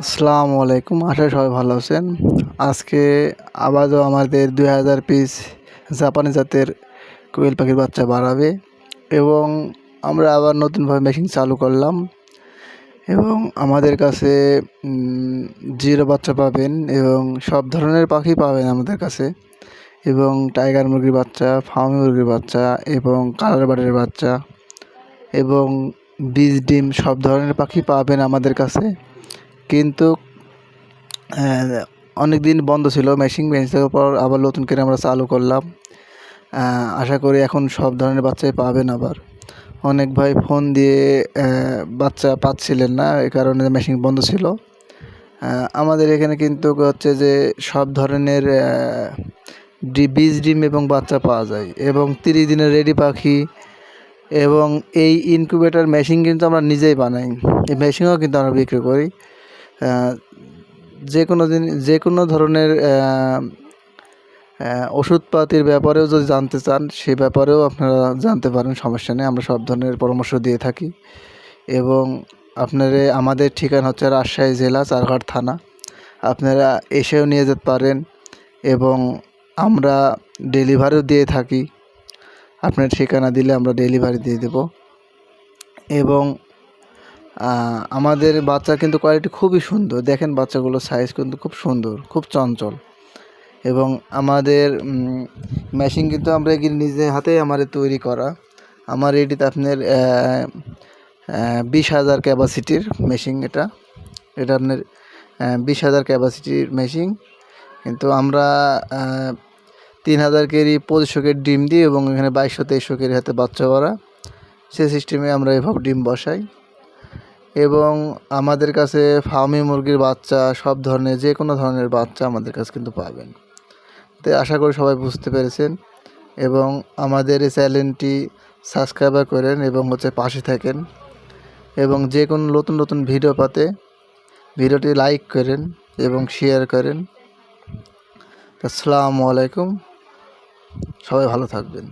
আসসালামু আলাইকুম। আশা করি সবাই ভালো আছেন। আজকে আবারও আমাদের ২০০০ পিস জাপানি জাতের কোয়েল পাখির বাচ্চা বাড়াবে এবং আমরা আবার নতুনভাবে মেশিন চালু করলাম এবং আমাদের কাছে জিরো বাচ্চা পাবেন এবং সব ধরনের পাখি পাবেন আমাদের কাছে এবং টাইগার মুরগির বাচ্চা, ফার্মি মুরগির বাচ্চা এবং কালার বার্ডের বাচ্চা এবং বীজ ডিম সব ধরনের পাখি পাবেন আমাদের কাছে। কিন্তু অনেক দিন বন্ধ ছিল, মেশিন দেওয়ার পর আবার নতুন করে আমরা চালু করলাম। আশা করি এখন সব ধরনের বাচ্চাই পাবেন আবার। অনেক ভাই ফোন দিয়ে বাচ্চা পাচ্ছিলেন না, এই কারণে মেশিন বন্ধ ছিল। আমাদের এখানে কিন্তু হচ্ছে যে সব ধরনের বীজ ডিম এবং বাচ্চা পাওয়া যায় এবং 30 দিনের রেডি পাখি এবং এই ইনকিউবেটর মেশিন কিন্তু আমরা নিজেই বানাই। এই মেশিনও কিন্তু আমরা বিক্রি করি। যে কোনো ধরনের ওষুধপাতির ব্যাপারেও যদি জানতে চান, সে ব্যাপারেও আপনারা জানতে পারেন, সমস্যা নেই। আমরা সব ধরনের পরামর্শ দিয়ে থাকি এবং আমাদের ঠিকানা হচ্ছে রাজশাহী জেলা, চারঘাট থানা। আপনারা এসেও নিয়ে যেতে পারেন এবং আমরা ডেলিভারিও দিয়ে থাকি। আপনার ঠিকানা দিলে আমরা ডেলিভারি দিয়ে দেব এবং আমাদের বাচ্চা কিন্তু কোয়ালিটি খুবই সুন্দর। দেখেন বাচ্চাগুলোর সাইজ কিন্তু খুব সুন্দর, খুব চঞ্চল এবং আমাদের মেশিন কিন্তু আমরা নিজে হাতেই আমাদের তৈরি করা। আমার এটিতে আপনার 20,000 ক্যাপাসিটির মেশিন। এটা আপনার 20,000 ক্যাপাসিটির মেশিন। কিন্তু আমরা 3,000 কেজি 2500 কেজি ডিম দিই এবং এখানে 2200-2300 কেজি হাতে বাচ্চা করা, সে সিস্টেমে আমরা এভাবে ডিম বসাই। এবং আমাদের কাছে ফার্মি মুরগির বাচ্চা, সব ধরনের যে কোনো ধরনের বাচ্চা আমাদের কাছে কিন্তু পাবেন। তো আশা করি সবাই বুঝতে পেরেছেন এবং আমাদের এই চ্যানেলটি সাবস্ক্রাইব করেন এবং পাশে থাকেন এবং যে কোনো নতুন নতুন ভিডিও পাতে ভিডিওটি লাইক করেন এবং শেয়ার করেন। আসসালামু আলাইকুম, সবাই ভালো থাকবেন।